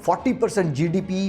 40% GDP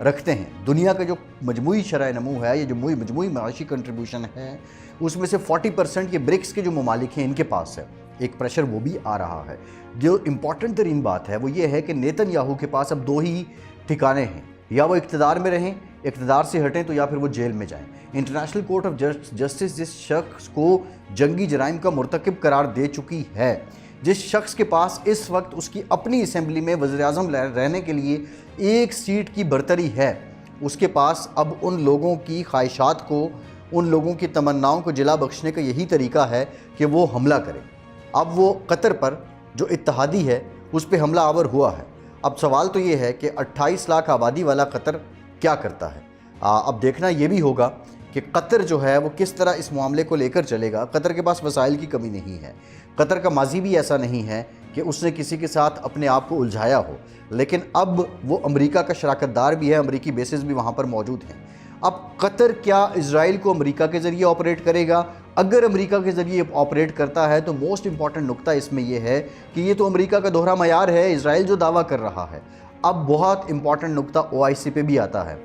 رکھتے ہیں. دنیا کا جو مجموعی شرح نمو ہے, یہ جو مجموعی معاشی کنٹریبیوشن ہے, اس میں سے 40% یہ برکس کے جو ممالک ہیں ان کے پاس ہے. ایک پریشر وہ بھی آ رہا ہے. جو امپورٹنٹ ترین بات ہے وہ یہ ہے کہ نیتن یاہو کے پاس اب 2 ہی ٹھکانے ہیں, یا وہ اقتدار میں رہیں, اقتدار سے ہٹیں, تو یا پھر وہ جیل میں جائیں. انٹرنیشنل کورٹ آف جسٹس جس شخص کو جنگی جرائم کا مرتکب قرار دے چکی ہے, جس شخص کے پاس اس وقت اس کی اپنی اسمبلی میں وزیر اعظم رہنے کے لیے 1 سیٹ کی برتری ہے, اس کے پاس اب ان لوگوں کی خواہشات کو, ان لوگوں کی تمناؤں کو جلا بخشنے کا یہی طریقہ ہے کہ وہ حملہ کرے. اب وہ قطر پر جو اتحادی ہے اس پہ حملہ آور ہوا ہے. اب سوال تو یہ ہے کہ 28 لاکھ آبادی والا قطر کیا کرتا ہے. اب دیکھنا یہ بھی ہوگا کہ قطر جو ہے وہ کس طرح اس معاملے کو لے کر چلے گا. قطر کے پاس وسائل کی کمی نہیں ہے, قطر کا ماضی بھی ایسا نہیں ہے کہ اس نے کسی کے ساتھ اپنے آپ کو الجھایا ہو, لیکن اب وہ امریکہ کا شراکت دار بھی ہے, امریکی بیسز بھی وہاں پر موجود ہیں. اب قطر کیا اسرائیل کو امریکہ کے ذریعے آپریٹ کرے گا؟ اگر امریکہ کے ذریعے آپریٹ کرتا ہے تو موسٹ امپورٹنٹ نقطہ اس میں یہ ہے کہ یہ تو امریکہ کا دوہرا معیار ہے, اسرائیل جو دعویٰ کر رہا ہے. اب بہت امپورٹنٹ نقطہ OIC پہ بھی آتا ہے.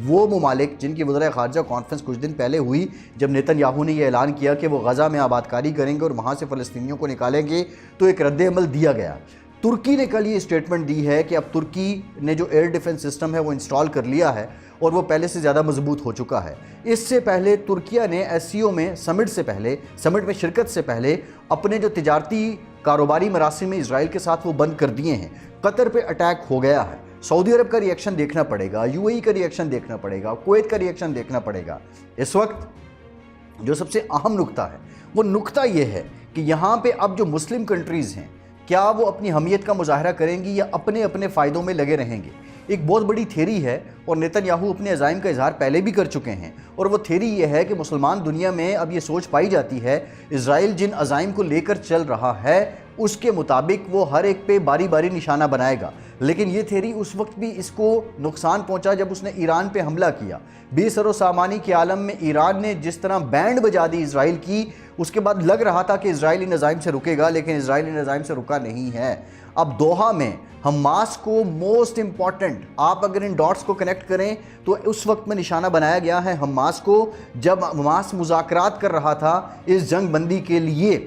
وہ ممالک جن کی وزراء خارجہ کانفرنس کچھ دن پہلے ہوئی, جب نیتن یاہو نے یہ اعلان کیا کہ وہ غزہ میں آباد کاری کریں گے اور وہاں سے فلسطینیوں کو نکالیں گے, تو ایک رد عمل دیا گیا. ترکی نے کل یہ اسٹیٹمنٹ دی ہے کہ اب ترکی نے جو ایئر ڈیفنس سسٹم ہے وہ انسٹال کر لیا ہے اور وہ پہلے سے زیادہ مضبوط ہو چکا ہے. اس سے پہلے ترکیہ نے SCO میں سمٹ میں شرکت سے پہلے اپنے جو تجارتی کاروباری مراسم میں اسرائیل کے ساتھ وہ بند کر دیے ہیں. قطر پہ اٹیک ہو گیا ہے. سعودی عرب کا ریئیکشن دیکھنا پڑے گا, UAE کا ریئیکشن دیکھنا پڑے گا, کویت کا ریئیکشن دیکھنا پڑے گا. اس وقت جو سب سے اہم نقطہ ہے وہ نقطہ یہ ہے کہ یہاں پہ اب جو مسلم کنٹریز ہیں, کیا وہ اپنی حمیت کا مظاہرہ کریں گی یا اپنے فائدوں میں لگے رہیں گے؟ ایک بہت بڑی تھیری ہے اور نیتن یاہو اپنے عزائم کا اظہار پہلے بھی کر چکے ہیں, اور وہ تھیری یہ ہے کہ مسلمان دنیا میں اب یہ سوچ پائی جاتی ہے اسرائیل جن عزائم کو لے کر چل رہا ہے اس کے مطابق وہ ہر ایک پہ باری باری نشانہ بنائے گا. لیکن یہ تھیری اس وقت بھی اس کو نقصان پہنچا جب اس نے ایران پہ حملہ کیا. 20 ارب سامانی کے عالم میں ایران نے جس طرح بینڈ بجا دی اسرائیل کی, اس کے بعد لگ رہا تھا کہ اسرائیل ان عزائم سے رکے گا, لیکن اسرائیل ان عزائم سے رکا نہیں ہے. اب دوحہ میں حماس کو موسٹ امپورٹنٹ, آپ اگر ان ڈاٹس کو کنیکٹ کریں تو اس وقت میں نشانہ بنایا گیا ہے حماس کو, جب حماس مذاکرات کر رہا تھا اس جنگ بندی کے لیے,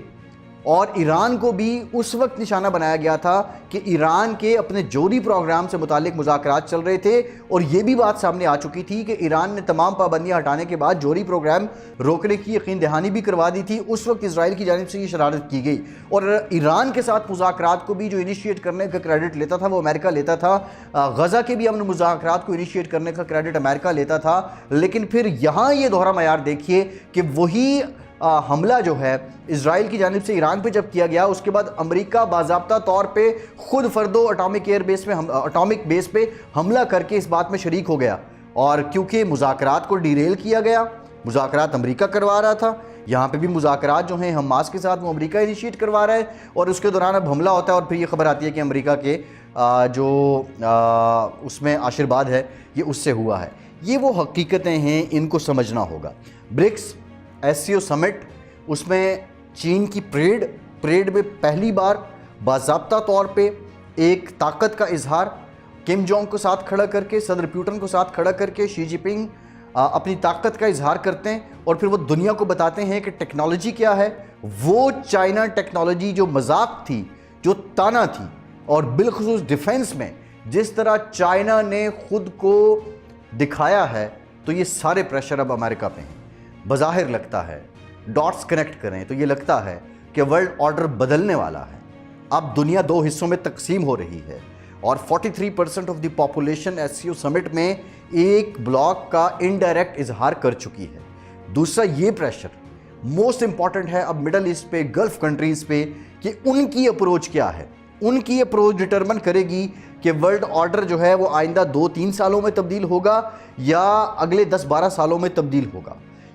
اور ایران کو بھی اس وقت نشانہ بنایا گیا تھا کہ ایران کے اپنے جوہری پروگرام سے متعلق مذاکرات چل رہے تھے, اور یہ بھی بات سامنے آ چکی تھی کہ ایران نے تمام پابندیاں ہٹانے کے بعد جوہری پروگرام روکنے کی یقین دہانی بھی کروا دی تھی. اس وقت اسرائیل کی جانب سے یہ شرارت کی گئی, اور ایران کے ساتھ مذاکرات کو بھی جو انیشیٹ کرنے کا کریڈٹ لیتا تھا وہ امریکہ لیتا تھا. غزہ کے بھی امن مذاکرات کو انیشیٹ کرنے کا کریڈٹ امریکہ لیتا تھا. لیکن پھر یہاں یہ دوہرا معیار دیکھیے کہ وہی حملہ جو ہے اسرائیل کی جانب سے ایران پہ جب کیا گیا, اس کے بعد امریکہ باضابطہ طور پہ خود فردو اٹامک بیس پہ حملہ کر کے اس بات میں شریک ہو گیا. اور کیونکہ مذاکرات کو ڈیریل کیا گیا, مذاکرات امریکہ کروا رہا تھا, یہاں پہ بھی مذاکرات جو ہیں حماس کے ساتھ وہ امریکہ انیشیٹ کروا رہا ہے, اور اس کے دوران اب حملہ ہوتا ہے اور پھر یہ خبر آتی ہے کہ امریکہ کے جو اس میں آشیرواد ہے یہ اس سے ہوا ہے. یہ وہ حقیقتیں ہیں, ان کو سمجھنا ہوگا. برکس SCO سمٹ, اس میں چین کی پریڈ میں پہلی بار باضابطہ طور پہ ایک طاقت کا اظہار, کم جونگ کو ساتھ کھڑا کر کے, صدر پیوٹن کو ساتھ کھڑا کر کے شی جی پنگ اپنی طاقت کا اظہار کرتے ہیں, اور پھر وہ دنیا کو بتاتے ہیں کہ ٹیکنالوجی کیا ہے. وہ چائنا ٹیکنالوجی جو مذاق تھی, جو تانا تھی, اور بالخصوص ڈیفنس میں جس طرح چائنا نے خود کو دکھایا ہے, تو یہ سارے پریشر اب امریکہ پہ ہیں. بظاہر لگتا ہے, ڈاٹس کنیکٹ کریں تو یہ لگتا ہے کہ ورلڈ آرڈر بدلنے والا ہے. اب دنیا 2 حصوں میں تقسیم ہو رہی ہے, اور 43% آف دی پاپولیشن SCO سمٹ میں ایک بلاک کا انڈائریکٹ اظہار کر چکی ہے. دوسرا یہ پریشر موسٹ امپورٹنٹ ہے اب مڈل ایسٹ پہ, گلف کنٹریز پہ, کہ ان کی اپروچ کیا ہے. ان کی اپروچ ڈٹرمن کرے گی کہ ورلڈ آرڈر جو ہے وہ آئندہ 2-3 سالوں میں تبدیل ہوگا یا اگلے 10-12 سالوں میں تبدیل ہوگا.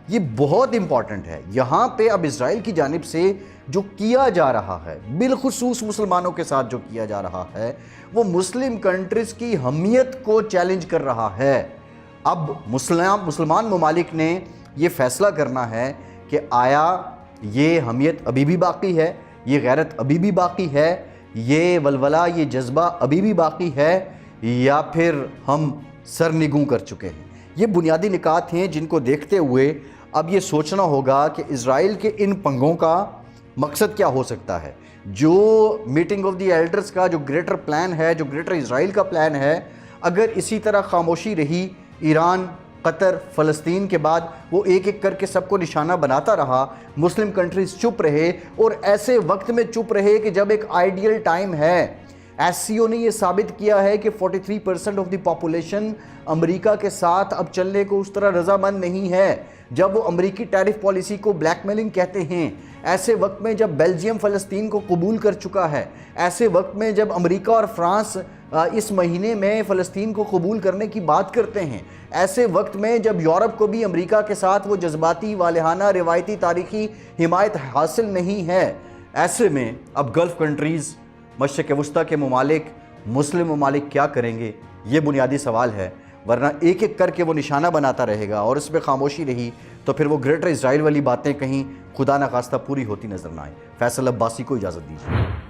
یہ بہت امپورٹنٹ ہے. یہاں پہ اب اسرائیل کی جانب سے جو کیا جا رہا ہے, بالخصوص مسلمانوں کے ساتھ جو کیا جا رہا ہے, وہ مسلم کنٹریز کی حمیت کو چیلنج کر رہا ہے. اب مسلمان ممالک نے یہ فیصلہ کرنا ہے کہ آیا یہ حمیت ابھی بھی باقی ہے, یہ غیرت ابھی بھی باقی ہے, یہ ولولہ, یہ جذبہ ابھی بھی باقی ہے, یا پھر ہم سرنگوں کر چکے ہیں۔ یہ بنیادی نکات ہیں جن کو دیکھتے ہوئے اب یہ سوچنا ہوگا کہ اسرائیل کے ان پنگوں کا مقصد کیا ہو سکتا ہے۔ جو میٹنگ آف دی ایلڈرز کا جو گریٹر پلان ہے، جو گریٹر اسرائیل کا پلان ہے، اگر اسی طرح خاموشی رہی، ایران، قطر، فلسطین کے بعد وہ ایک ایک کر کے سب کو نشانہ بناتا رہا، مسلم کنٹریز چپ رہے اور ایسے وقت میں چپ رہے کہ جب ایک آئیڈیل ٹائم ہے۔ ایس سی او نے یہ ثابت کیا ہے کہ 43% آف دی پاپولیشن امریکہ کے ساتھ اب چلنے کو اس طرح رضامند نہیں ہے۔ جب وہ امریکی ٹیرف پالیسی کو بلیک میلنگ کہتے ہیں، ایسے وقت میں جب بیلجیم فلسطین کو قبول کر چکا ہے، ایسے وقت میں جب امریکہ اور فرانس اس مہینے میں فلسطین کو قبول کرنے کی بات کرتے ہیں، ایسے وقت میں جب یورپ کو بھی امریکہ کے ساتھ وہ جذباتی، والہانہ، روایتی، تاریخی حمایت حاصل نہیں ہے، ایسے میں اب گلف کنٹریز، مشرق وسطیٰ کے ممالک، مسلم ممالک کیا کریں گے؟ یہ بنیادی سوال ہے، ورنہ ایک ایک کر کے وہ نشانہ بناتا رہے گا اور اس پہ خاموشی رہی تو پھر وہ گریٹر اسرائیل والی باتیں کہیں خدا نخواستہ پوری ہوتی نظر نہ آئیں۔ فیصل عباسی کو اجازت دیجیے۔